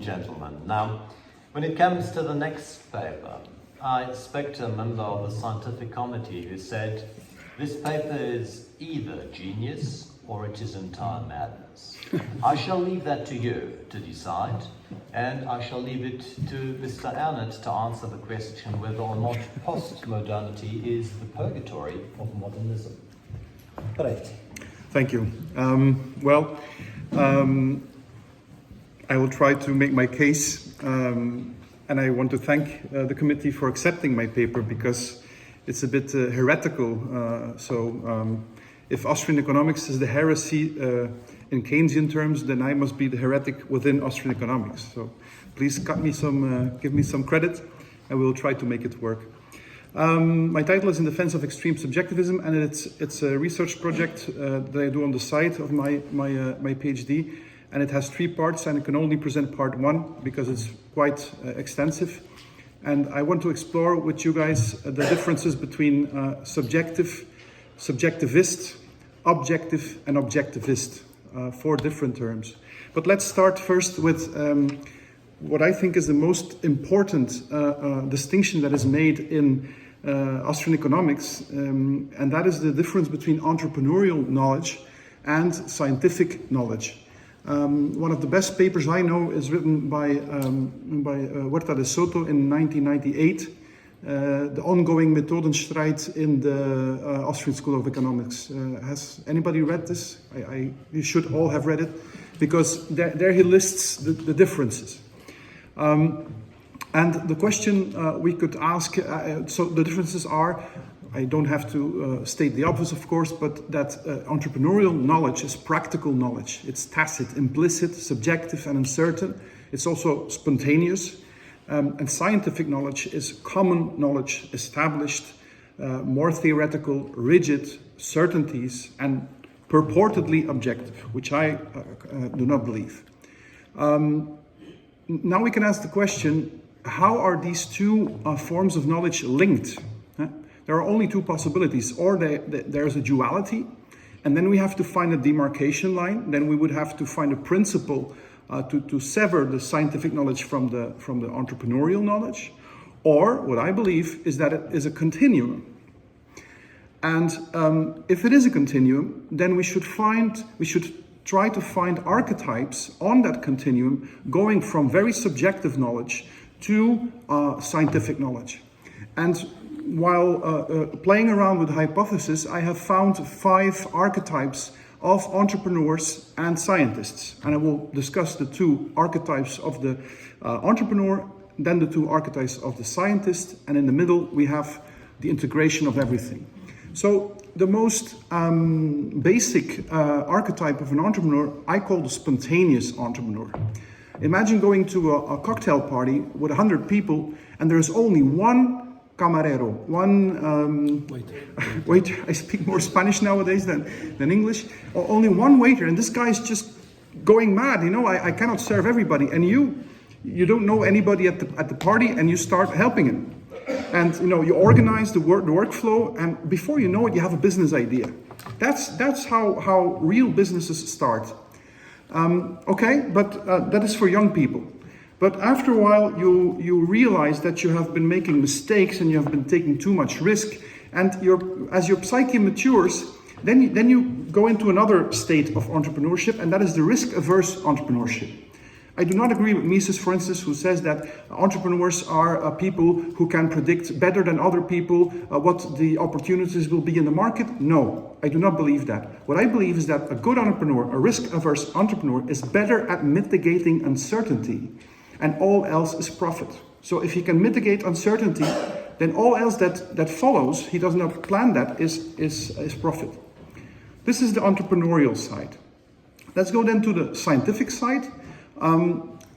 Gentlemen, now, when it comes to the next paper, I spoke to a member of the scientific committee who said, this paper is either genius or it is entire madness. I shall leave that to you to decide, and I shall leave it to Mr. Arnaert to answer the question whether or not postmodernity is the purgatory of modernism. Brecht. Thank you. I will try to make my case, and I want to thank the committee for accepting my paper because it's a bit heretical. If Austrian Economics is the heresy in Keynesian terms, then I must be the heretic within Austrian Economics. So please give me some credit, and we'll try to make it work. My title is In Defense of Extreme Subjectivism, and it's a research project that I do on the side of my PhD, and it has 3 parts, and I can only present part 1 because it's quite extensive. And I want to explore with you guys the differences between subjective, subjectivist, objective, and objectivist, 4 different terms. But let's start first with what I think is the most important distinction that is made in Austrian economics, and that is the difference between entrepreneurial knowledge and scientific knowledge. One of the best papers I know is written by Huerta de Soto in 1998, the ongoing Methodenstrijd in the Austrian School of Economics. Has anybody read this? You should all have read it, because there he lists the differences. And the question we could ask, so the differences are, I don't have to state the obvious, of course, but that entrepreneurial knowledge is practical knowledge. It's tacit, implicit, subjective, and uncertain. It's also spontaneous. And scientific knowledge is common knowledge, established, more theoretical, rigid certainties, and purportedly objective, which I do not believe. Now we can ask the question, how are these 2 forms of knowledge linked? There are only 2 possibilities, or there's a duality, and then we have to find a demarcation line. Then we would have to find a principle to sever the scientific knowledge from the entrepreneurial knowledge. Or what I believe is that it is a continuum. And if it is a continuum, then we should try to find archetypes on that continuum, going from very subjective knowledge to scientific knowledge. And while playing around with hypotheses, I have found 5 archetypes of entrepreneurs and scientists. And I will discuss the 2 archetypes of the entrepreneur, then the 2 archetypes of the scientist, and in the middle we have the integration of everything. So the most basic archetype of an entrepreneur, I call the spontaneous entrepreneur. Imagine going to a cocktail party with 100 people, and there's only one camarero, one waiter. I speak more Spanish nowadays than English. Or only one waiter, and this guy's just going mad. I cannot serve everybody, and you don't know anybody at the party, and you start helping him. And you organize the workflow, and before you know it, you have a business idea. That's how real businesses start. But that is for young people. But after a while, you realize that you have been making mistakes and you have been taking too much risk. And as your psyche matures, then you go into another state of entrepreneurship, and that is the risk-averse entrepreneurship. I do not agree with Mises, for instance, who says that entrepreneurs are people who can predict better than other people what the opportunities will be in the market. No, I do not believe that. What I believe is that a good entrepreneur, a risk-averse entrepreneur, is better at mitigating uncertainty, and all else is profit. So if he can mitigate uncertainty, then all else that follows, he does not plan that, is profit. This is the entrepreneurial side. Let's go then to the scientific side.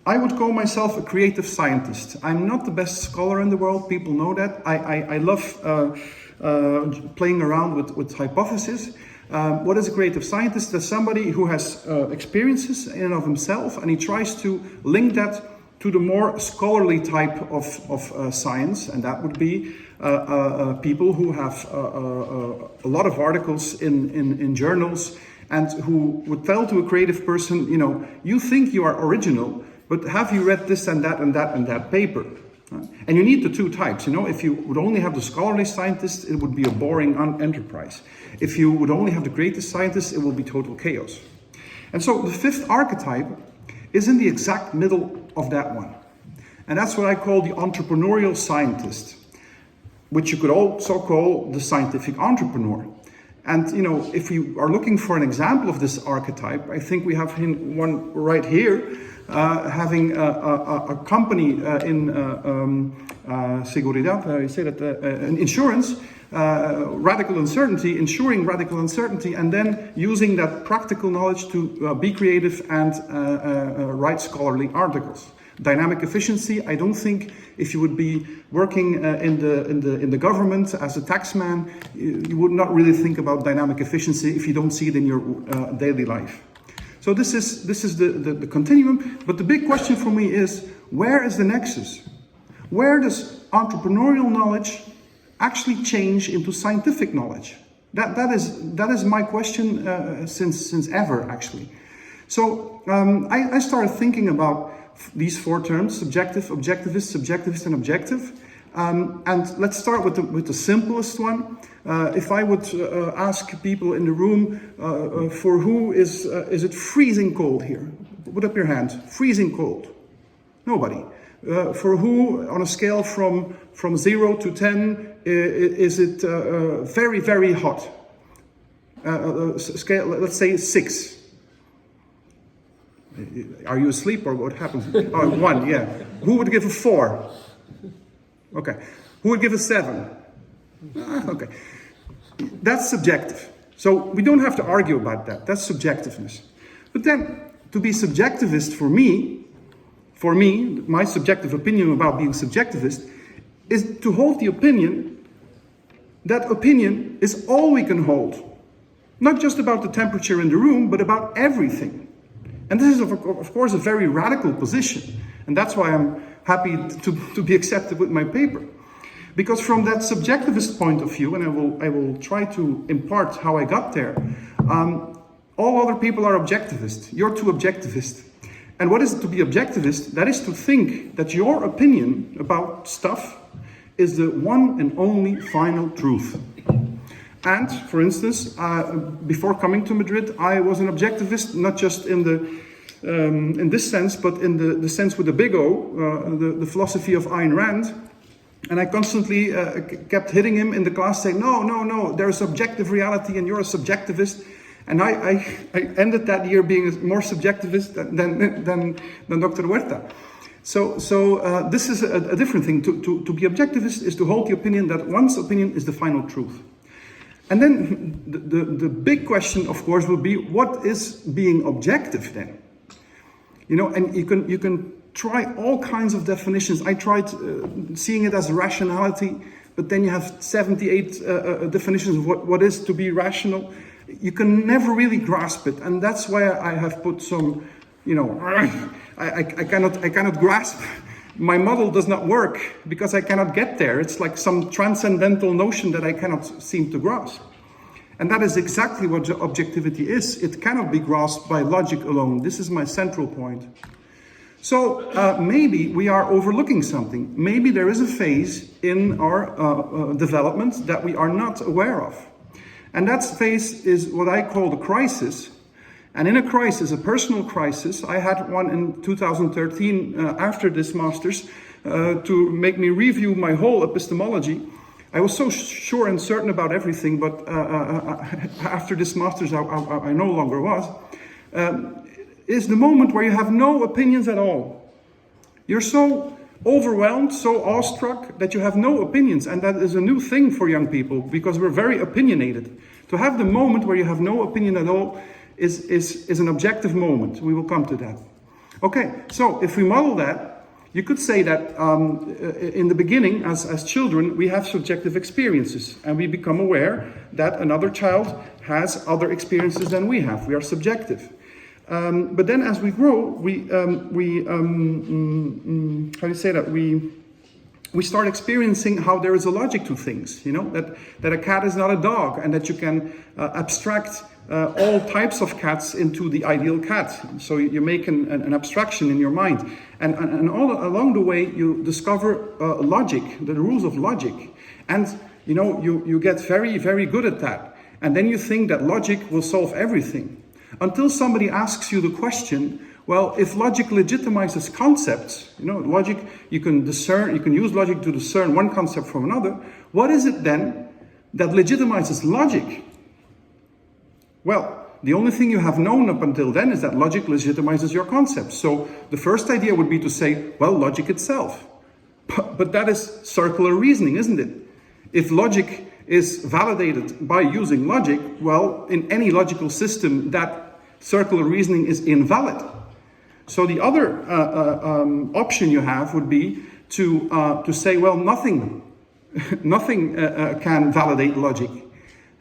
I would call myself a creative scientist. I'm not the best scholar in the world, people know that. I love playing around with hypotheses. What is a creative scientist? That's somebody who has experiences in and of himself, and he tries to link that to the more scholarly type of science, and that would be people who have a lot of articles in journals, and who would tell to a creative person, you think you are original, but have you read this and that and that and that paper? And you need the two types. If you would only have the scholarly scientist, it would be a boring enterprise. If you would only have the greatest scientist, it will be total chaos. And so the fifth archetype is in the exact middle of that one. And that's what I call the entrepreneurial scientist, which you could also call the scientific entrepreneur. And, if you are looking for an example of this archetype, I think we have one right here, having a company in seguridad, you say that, in insurance, radical uncertainty, ensuring radical uncertainty, and then using that practical knowledge to be creative and write scholarly articles. Dynamic efficiency. I don't think if you would be working in the government as a taxman, you would not really think about dynamic efficiency if you don't see it in your daily life. So this is the continuum. But the big question for me is, where is the nexus? Where does entrepreneurial knowledge actually change into scientific knowledge? That is my question since ever, actually. So I started thinking about these four terms: subjective, objectivist, subjectivist, and objective. And let's start with the simplest one. If I would ask people in the room, for who is it freezing cold here? Put up your hand. Freezing cold. Nobody. For who, on a scale from 0 to 10, is it very, very hot? Scale, let's say 6. Are you asleep or what happens? Oh, 1, yeah. Who would give a 4? Okay. Who would give a 7? Okay. That's subjective. So we don't have to argue about that. That's subjectiveness. But then, to be subjectivist for me, my subjective opinion about being subjectivist is to hold the opinion that opinion is all we can hold. Not just about the temperature in the room, but about everything. And this is, of course, a very radical position. And that's why I'm happy to be accepted with my paper. Because from that subjectivist point of view, and I will try to impart how I got there, all other people are objectivist. You're too objectivist. And what is it to be objectivist? That is to think that your opinion about stuff is the one and only final truth. And, for instance, before coming to Madrid, I was an objectivist, not just in this sense, but in the sense with the big O, the philosophy of Ayn Rand. And I constantly kept hitting him in the class, saying, no, there's objective reality and you're a subjectivist. And I ended that year being more subjectivist than Dr. Huerta. So this is a different thing. To be objectivist is to hold the opinion that one's opinion is the final truth. And then the big question, of course, will be, what is being objective then? And you can try all kinds of definitions. I tried seeing it as rationality, but then you have 78 definitions of what is to be rational. You can never really grasp it, and that's why I have put some, I cannot grasp. My model does not work because I cannot get there. It's like some transcendental notion that I cannot seem to grasp. And that is exactly what objectivity is. It cannot be grasped by logic alone. This is my central point. So maybe we are overlooking something. Maybe there is a phase in our development that we are not aware of. And that phase is what I call the crisis. And in a crisis, a personal crisis, I had one in 2013 after this master's to make me review my whole epistemology. I was so sure and certain about everything, but after this master's I no longer was. Is the moment where you have no opinions at all. You're so overwhelmed, so awestruck that you have no opinions. And that is a new thing for young people because we're very opinionated. To have the moment where you have no opinion at all is an objective moment. We will come to that. Okay, so if we model that, you could say that in the beginning, as children, we have subjective experiences. And we become aware that another child has other experiences than we have. We are subjective. But then as we grow, we start experiencing how there is a logic to things, that a cat is not a dog and that you can abstract all types of cats into the ideal cat. So you make an abstraction in your mind. And all along the way, you discover logic, the rules of logic. And you get very, very good at that. And then you think that logic will solve everything. Until somebody asks you the question, well, if logic legitimizes concepts, logic, you can use logic to discern one concept from another. What is it then that legitimizes logic? Well, the only thing you have known up until then is that logic legitimizes your concepts. So the first idea would be to say, well, logic itself. But that is circular reasoning, isn't it? If logic is validated by using logic, well, in any logical system, that circular reasoning is invalid. So the other option you have would be to say, well, nothing can validate logic.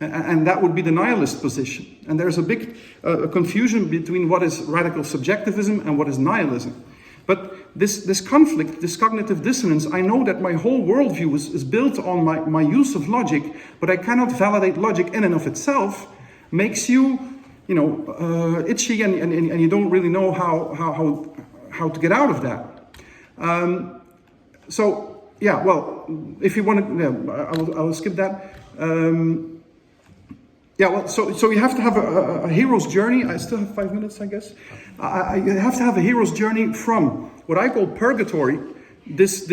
And that would be the nihilist position. And there's a big confusion between what is radical subjectivism and what is nihilism. But this conflict, this cognitive dissonance, I know that my whole worldview is built on my use of logic, but I cannot validate logic in and of itself, makes you, itchy, and you don't really know how to get out of that. So, yeah, well, if you want to, I will skip that. So you have to have a hero's journey. I still have 5 minutes, I guess. You have to have a hero's journey from what I call purgatory, this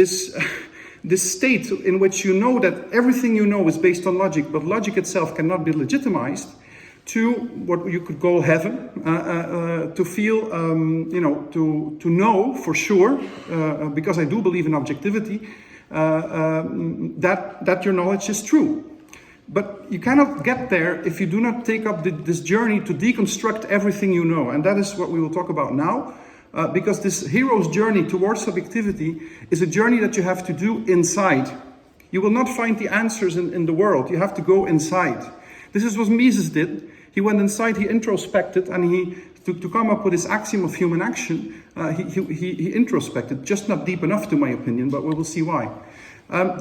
state in which you know that everything you know is based on logic, but logic itself cannot be legitimized, to what you could call heaven, to feel, to know for sure, because I do believe in objectivity, that your knowledge is true. But you cannot get there if you do not take up this journey to deconstruct everything you know. And that is what we will talk about now. Because this hero's journey towards subjectivity is a journey that you have to do inside. You will not find the answers in the world. You have to go inside. This is what Mises did. He went inside, he introspected, and to come up with his axiom of human action, he introspected. Just not deep enough, to my opinion, but we will see why.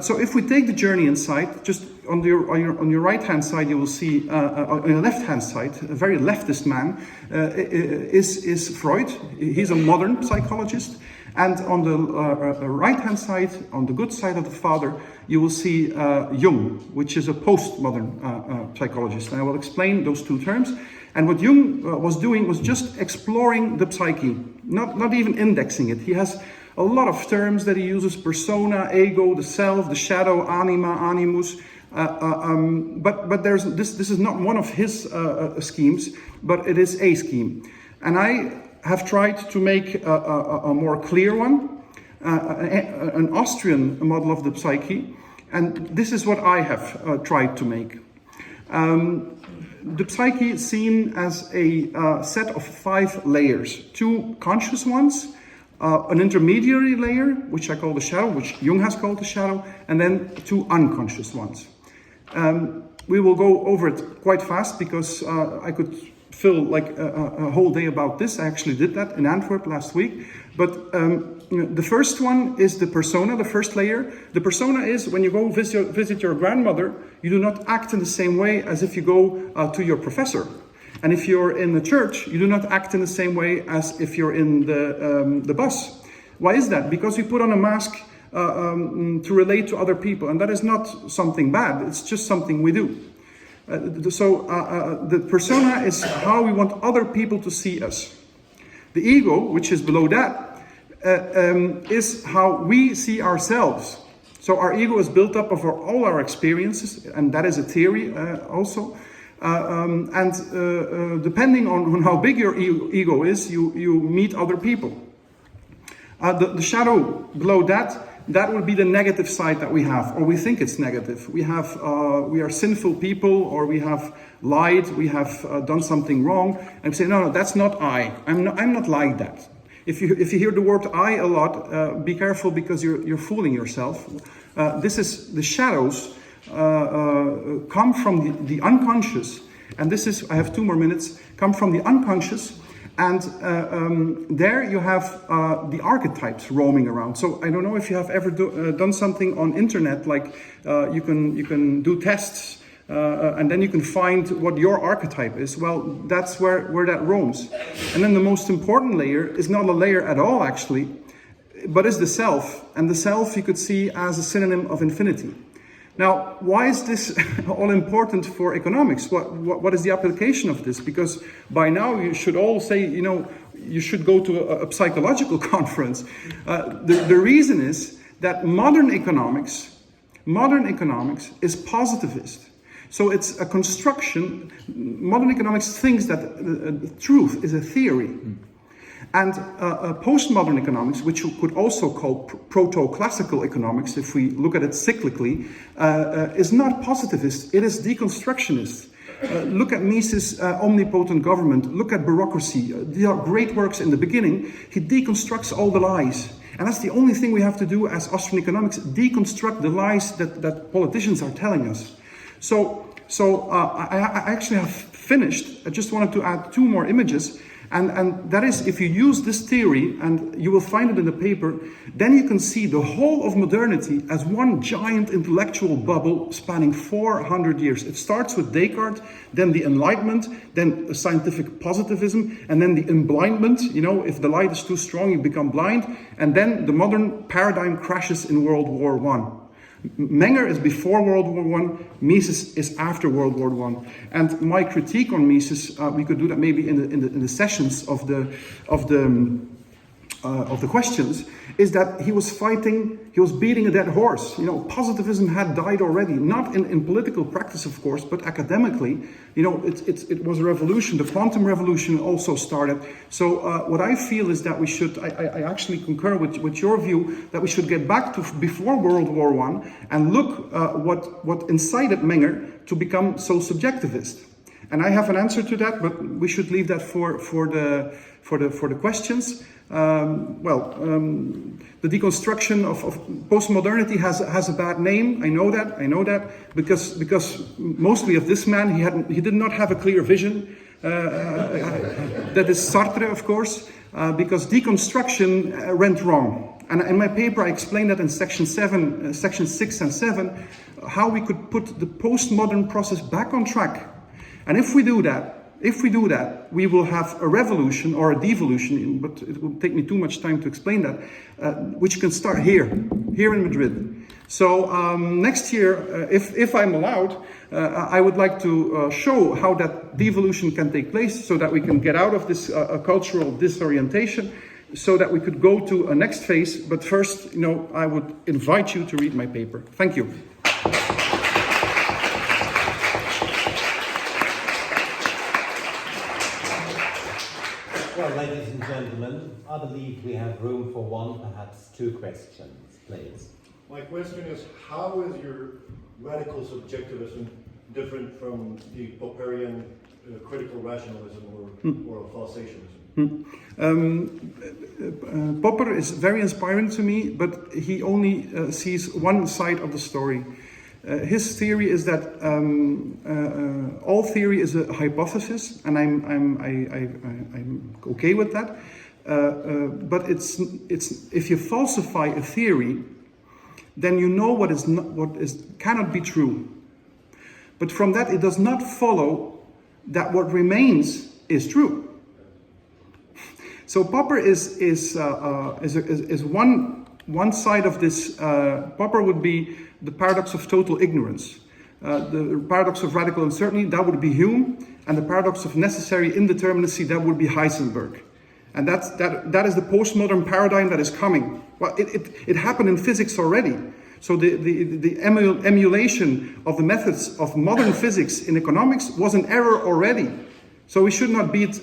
So if we take the journey inside, just on your right-hand side, you will see, on your left-hand side, a very leftist man is Freud. He's a modern psychologist. And on the right-hand side, on the good side of the father, you will see Jung, which is a postmodern psychologist. And I will explain those two terms. And what Jung was doing was just exploring the psyche, not even indexing it. He has a lot of terms that he uses: persona, ego, the self, the shadow, anima, animus. But there's this is not one of his schemes, but it is a scheme. And I have tried to make a more clear one, an Austrian model of the psyche, and this is what I have tried to make. The psyche is seen as a set of 5 layers: 2 conscious ones, an intermediary layer, which I call the shadow, which Jung has called the shadow, and then 2 unconscious ones. We will go over it quite fast because I could fill like a whole day about this. I actually did that in Antwerp last week. But the first one is the persona, the first layer. The persona is when you go visit your grandmother, you do not act in the same way as if you go to your professor. And if you're in the church, you do not act in the same way as if you're in the bus. Why is that? Because we put on a mask to relate to other people, and that is not something bad. It's just something we do. The persona is how we want other people to see us. The ego, which is below that, is how we see ourselves. So our ego is built up of all our experiences, and that is a theory also. Depending on how big your ego is, you meet other people. The shadow below that would be the negative side that we have, or we think it's negative. We are sinful people, or we have lied, we have done something wrong, and we say, no, that's not I. I'm not like that. If you hear the word I a lot, be careful, because you're fooling yourself. This is the shadows come from the unconscious, and this is, I have 2 more minutes, come from the unconscious. And there you have the archetypes roaming around. So I don't know if you have ever done something on internet, like you can do tests and then you can find what your archetype is. Well, that's where that roams. And then the most important layer is not a layer at all, actually, but is the self. And the self you could see as a synonym of infinity. Now, why is this all important for economics? What is the application of this? Because by now you should all say, you know, you should go to a psychological conference. The reason is that modern economics is positivist. So it's a construction. Modern economics thinks that truth is a theory. And postmodern economics, which you could also call proto-classical economics, if we look at it cyclically, is not positivist, it is deconstructionist. Look at Mises' Omnipotent Government, look at Bureaucracy. They are great works in the beginning. He deconstructs all the lies. And that's the only thing we have to do as Austrian economics, deconstruct the lies that politicians are telling us. So I actually have finished. I just wanted to add 2 more images. And that is, if you use this theory, and you will find it in the paper, then you can see the whole of modernity as one giant intellectual bubble spanning 400 years. It starts with Descartes, then the Enlightenment, then scientific positivism, and then the enblindment. You know, if the light is too strong, you become blind. And then the modern paradigm crashes in World War I. Menger is before World War I, Mises is after World War I. And my critique on Mises, we could do that maybe in the sessions of the questions, is that he was beating a dead horse. You know, positivism had died already, not in political practice, of course, but academically. You know, it was a revolution. The quantum revolution also started. So what I feel is that we should, I actually concur with your view, that we should get back to before World War I and look what incited Menger to become so subjectivist. And I have an answer to that, but we should leave that for the questions. The deconstruction of postmodernity has a bad name. I know that because mostly of this man he did not have a clear vision. That is Sartre, of course, because deconstruction went wrong. And in my paper, I explained that in section 6 and 7, how we could put the postmodern process back on track. And if we do that, we will have a revolution or a devolution, but it will take me too much time to explain that, which can start here in Madrid. So next year, if I'm allowed, I would like to show how that devolution can take place so that we can get out of this cultural disorientation, so that we could go to a next phase. But first, you know, I would invite you to read my paper. Thank you. Well, ladies and gentlemen, I believe we have room for 1, perhaps 2 questions, please. My question is, how is your radical subjectivism different from the Popperian critical rationalism or falsationism? Popper is very inspiring to me, but he only sees one side of the story. His theory is that all theory is a hypothesis, and I'm okay with that. But it's if you falsify a theory, then you know what cannot be true. But from that, it does not follow that what remains is true. So Popper is one side of this. Popper would be the paradox of total ignorance. The paradox of radical uncertainty, that would be Hume, and the paradox of necessary indeterminacy, that would be Heisenberg. And that is the postmodern paradigm that is coming. Well, it happened in physics already. So the emulation of the methods of modern physics in economics was an error already. So we should not beat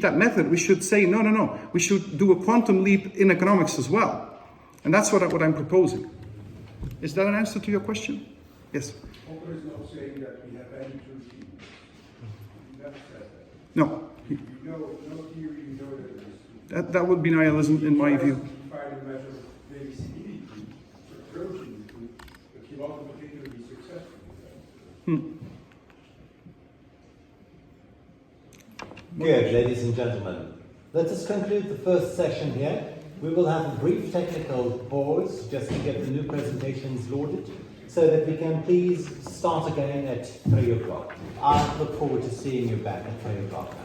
that method. We should say, no. We should do a quantum leap in economics as well. And that's what I'm proposing. Is that an answer to your question? Yes. Popper is not saying that we have any truth. He never said that. No. You know, no theory, you know that there is. That would be nihilism in my view. You find a measure of maybe similitude, approaching the truth, but you won't particularly be successful with that. Good, ladies and gentlemen. Let us conclude the first session here. We will have a brief technical pause just to get the new presentations loaded, so that we can please start again at 3 o'clock. I look forward to seeing you back at 3 o'clock now.